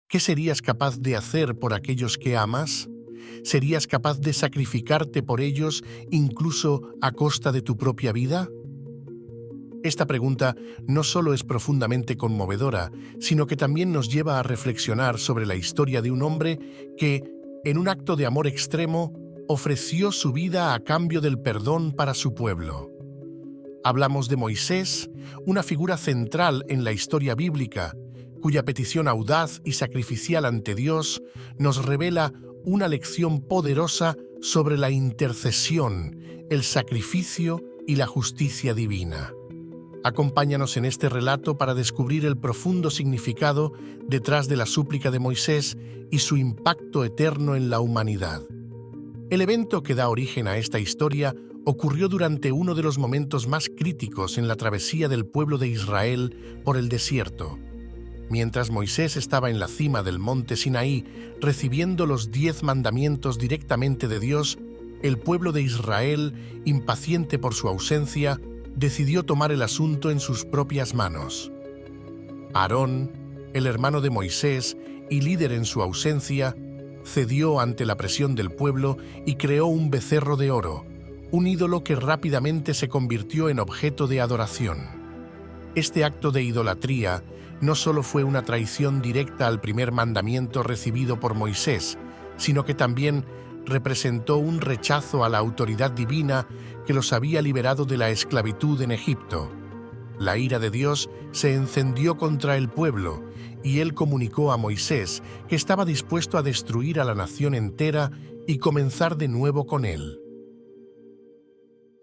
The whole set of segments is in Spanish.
¿Qué serías capaz de hacer por aquellos que amas? ¿Serías capaz de sacrificarte por ellos incluso a costa de tu propia vida? Esta pregunta no solo es profundamente conmovedora, sino que también nos lleva a reflexionar sobre la historia de un hombre que, en un acto de amor extremo, ofreció su vida a cambio del perdón para su pueblo. Hablamos de Moisés, una figura central en la historia bíblica, cuya petición audaz y sacrificial ante Dios nos revela una lección poderosa sobre la intercesión, el sacrificio y la justicia divina. Acompáñanos en este relato para descubrir el profundo significado detrás de la súplica de Moisés y su impacto eterno en la humanidad. El evento que da origen a esta historia ocurrió durante uno de los momentos más críticos en la travesía del pueblo de Israel por el desierto. Mientras Moisés estaba en la cima del monte Sinaí recibiendo los 10 mandamientos directamente de Dios, el pueblo de Israel, impaciente por su ausencia, decidió tomar el asunto en sus propias manos. Aarón, el hermano de Moisés y líder en su ausencia, cedió ante la presión del pueblo y creó un becerro de oro, un ídolo que rápidamente se convirtió en objeto de adoración. Este acto de idolatría no solo fue una traición directa al primer mandamiento recibido por Moisés, sino que también representó un rechazo a la autoridad divina que los había liberado de la esclavitud en Egipto. La ira de Dios se encendió contra el pueblo y él comunicó a Moisés que estaba dispuesto a destruir a la nación entera y comenzar de nuevo con él.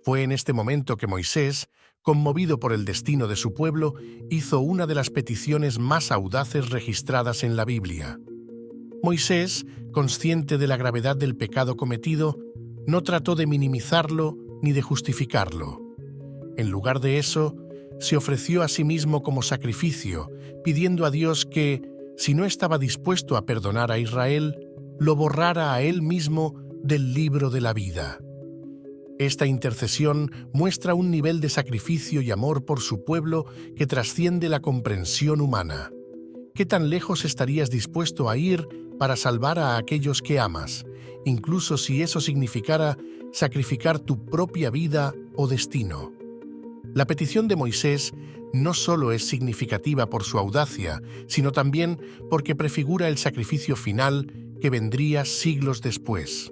Fue en este momento que Moisés, conmovido por el destino de su pueblo, hizo una de las peticiones más audaces registradas en la Biblia. Moisés, consciente de la gravedad del pecado cometido, no trató de minimizarlo ni de justificarlo. En lugar de eso, se ofreció a sí mismo como sacrificio, pidiendo a Dios que, si no estaba dispuesto a perdonar a Israel, lo borrara a él mismo del libro de la vida. Esta intercesión muestra un nivel de sacrificio y amor por su pueblo que trasciende la comprensión humana. ¿Qué tan lejos estarías dispuesto a ir para salvar a aquellos que amas, incluso si eso significara sacrificar tu propia vida o destino? La petición de Moisés no solo es significativa por su audacia, sino también porque prefigura el sacrificio final que vendría siglos después.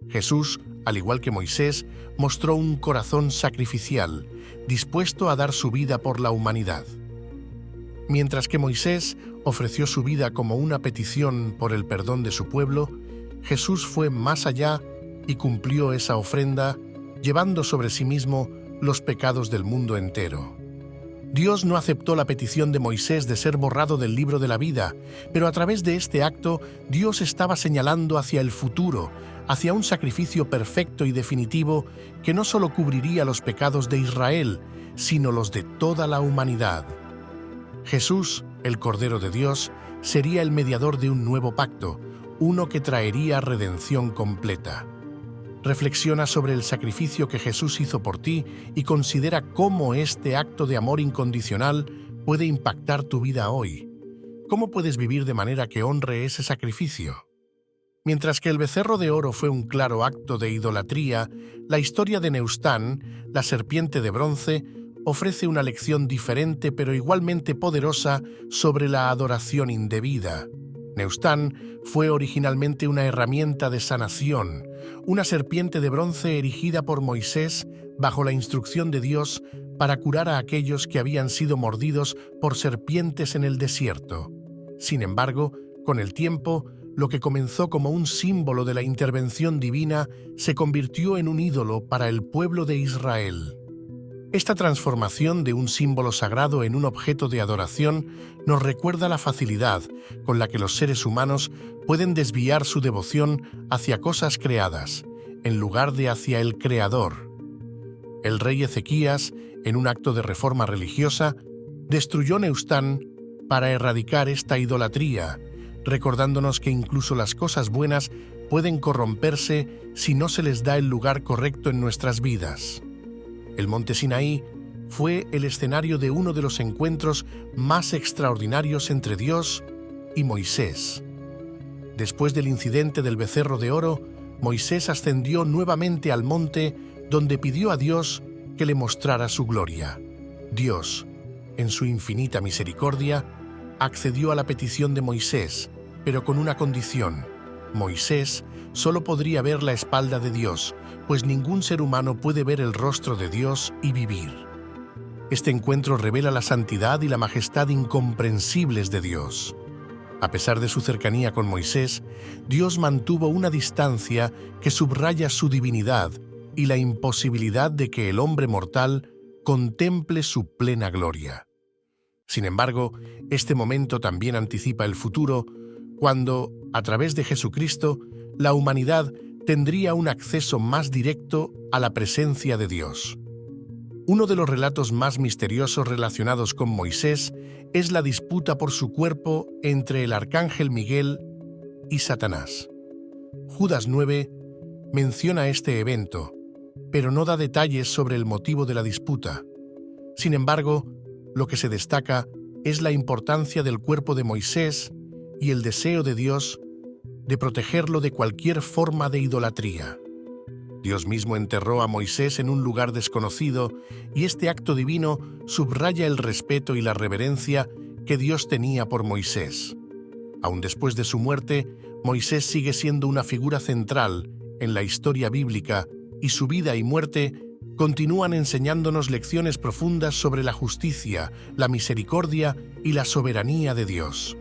Jesús, al igual que Moisés, mostró un corazón sacrificial, dispuesto a dar su vida por la humanidad. Mientras que Moisés ofreció su vida como una petición por el perdón de su pueblo, Jesús fue más allá y cumplió esa ofrenda, llevando sobre sí mismo los pecados del mundo entero. Dios no aceptó la petición de Moisés de ser borrado del libro de la vida, pero a través de este acto, Dios estaba señalando hacia el futuro, hacia un sacrificio perfecto y definitivo que no solo cubriría los pecados de Israel, sino los de toda la humanidad. Jesús, el Cordero de Dios, sería el mediador de un nuevo pacto, uno que traería redención completa. Reflexiona sobre el sacrificio que Jesús hizo por ti y considera cómo este acto de amor incondicional puede impactar tu vida hoy. ¿Cómo puedes vivir de manera que honre ese sacrificio? Mientras que el becerro de oro fue un claro acto de idolatría, la historia de Neustán, la serpiente de bronce, ofrece una lección diferente pero igualmente poderosa sobre la adoración indebida. Neustán fue originalmente una herramienta de sanación, una serpiente de bronce erigida por Moisés bajo la instrucción de Dios para curar a aquellos que habían sido mordidos por serpientes en el desierto. Sin embargo, con el tiempo, lo que comenzó como un símbolo de la intervención divina se convirtió en un ídolo para el pueblo de Israel. Esta transformación de un símbolo sagrado en un objeto de adoración nos recuerda la facilidad con la que los seres humanos pueden desviar su devoción hacia cosas creadas, en lugar de hacia el Creador. El rey Ezequías, en un acto de reforma religiosa, destruyó Neustán para erradicar esta idolatría, recordándonos que incluso las cosas buenas pueden corromperse si no se les da el lugar correcto en nuestras vidas. El monte Sinaí fue el escenario de uno de los encuentros más extraordinarios entre Dios y Moisés. Después del incidente del becerro de oro, Moisés ascendió nuevamente al monte donde pidió a Dios que le mostrara su gloria. Dios, en su infinita misericordia, accedió a la petición de Moisés, pero con una condición. Moisés solo podría ver la espalda de Dios, pues ningún ser humano puede ver el rostro de Dios y vivir. Este encuentro revela la santidad y la majestad incomprensibles de Dios. A pesar de su cercanía con Moisés, Dios mantuvo una distancia que subraya su divinidad y la imposibilidad de que el hombre mortal contemple su plena gloria. Sin embargo, este momento también anticipa el futuro, cuando, a través de Jesucristo, la humanidad tendría un acceso más directo a la presencia de Dios. Uno de los relatos más misteriosos relacionados con Moisés es la disputa por su cuerpo entre el arcángel Miguel y Satanás. Judas 9 menciona este evento, pero no da detalles sobre el motivo de la disputa. Sin embargo, lo que se destaca es la importancia del cuerpo de Moisés y el deseo de Dios de protegerlo de cualquier forma de idolatría. Dios mismo enterró a Moisés en un lugar desconocido y este acto divino subraya el respeto y la reverencia que Dios tenía por Moisés. Aun después de su muerte, Moisés sigue siendo una figura central en la historia bíblica y su vida y muerte continúan enseñándonos lecciones profundas sobre la justicia, la misericordia y la soberanía de Dios.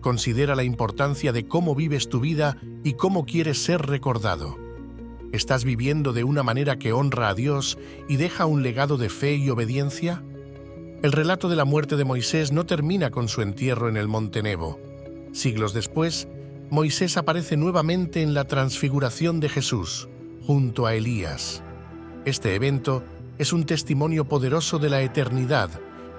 Considera la importancia de cómo vives tu vida y cómo quieres ser recordado. ¿Estás viviendo de una manera que honra a Dios y deja un legado de fe y obediencia? El relato de la muerte de Moisés no termina con su entierro en el monte Nebo. Siglos después, Moisés aparece nuevamente en la transfiguración de Jesús, junto a Elías. Este evento es un testimonio poderoso de la eternidad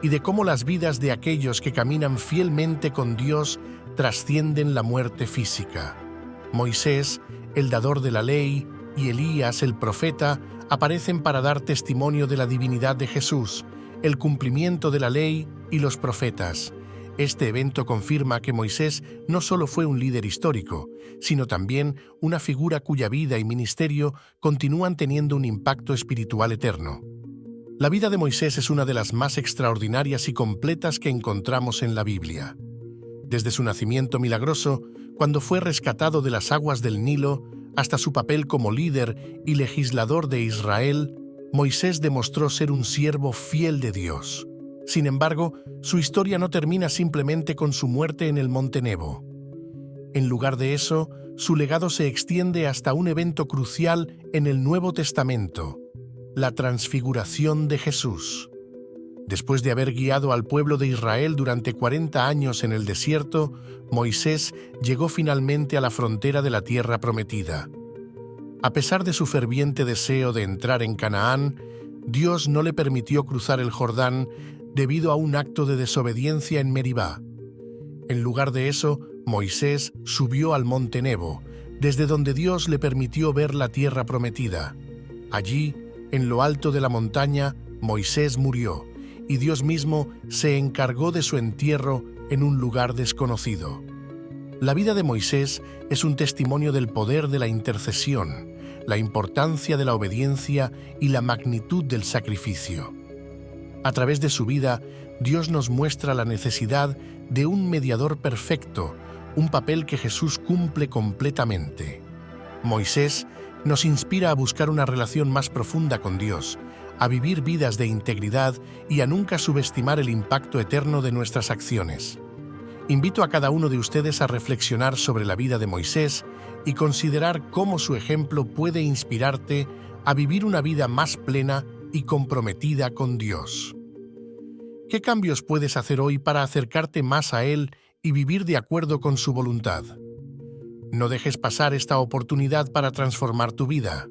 y de cómo las vidas de aquellos que caminan fielmente con Dios trascienden la muerte física. Moisés, el dador de la ley, y Elías, el profeta, aparecen para dar testimonio de la divinidad de Jesús, el cumplimiento de la ley y los profetas. Este evento confirma que Moisés no solo fue un líder histórico, sino también una figura cuya vida y ministerio continúan teniendo un impacto espiritual eterno. La vida de Moisés es una de las más extraordinarias y completas que encontramos en la Biblia. Desde su nacimiento milagroso, cuando fue rescatado de las aguas del Nilo, hasta su papel como líder y legislador de Israel, Moisés demostró ser un siervo fiel de Dios. Sin embargo, su historia no termina simplemente con su muerte en el monte Nebo. En lugar de eso, su legado se extiende hasta un evento crucial en el Nuevo Testamento: la transfiguración de Jesús. Después de haber guiado al pueblo de Israel durante 40 años en el desierto, Moisés llegó finalmente a la frontera de la tierra prometida. A pesar de su ferviente deseo de entrar en Canaán, Dios no le permitió cruzar el Jordán debido a un acto de desobediencia en Meribá. En lugar de eso, Moisés subió al monte Nebo, desde donde Dios le permitió ver la tierra prometida. Allí, en lo alto de la montaña, Moisés murió, y Dios mismo se encargó de su entierro en un lugar desconocido. La vida de Moisés es un testimonio del poder de la intercesión, la importancia de la obediencia y la magnitud del sacrificio. A través de su vida, Dios nos muestra la necesidad de un mediador perfecto, un papel que Jesús cumple completamente. Moisés nos inspira a buscar una relación más profunda con Dios, a vivir vidas de integridad y a nunca subestimar el impacto eterno de nuestras acciones. Invito a cada uno de ustedes a reflexionar sobre la vida de Moisés y considerar cómo su ejemplo puede inspirarte a vivir una vida más plena y comprometida con Dios. ¿Qué cambios puedes hacer hoy para acercarte más a Él y vivir de acuerdo con su voluntad? No dejes pasar esta oportunidad para transformar tu vida.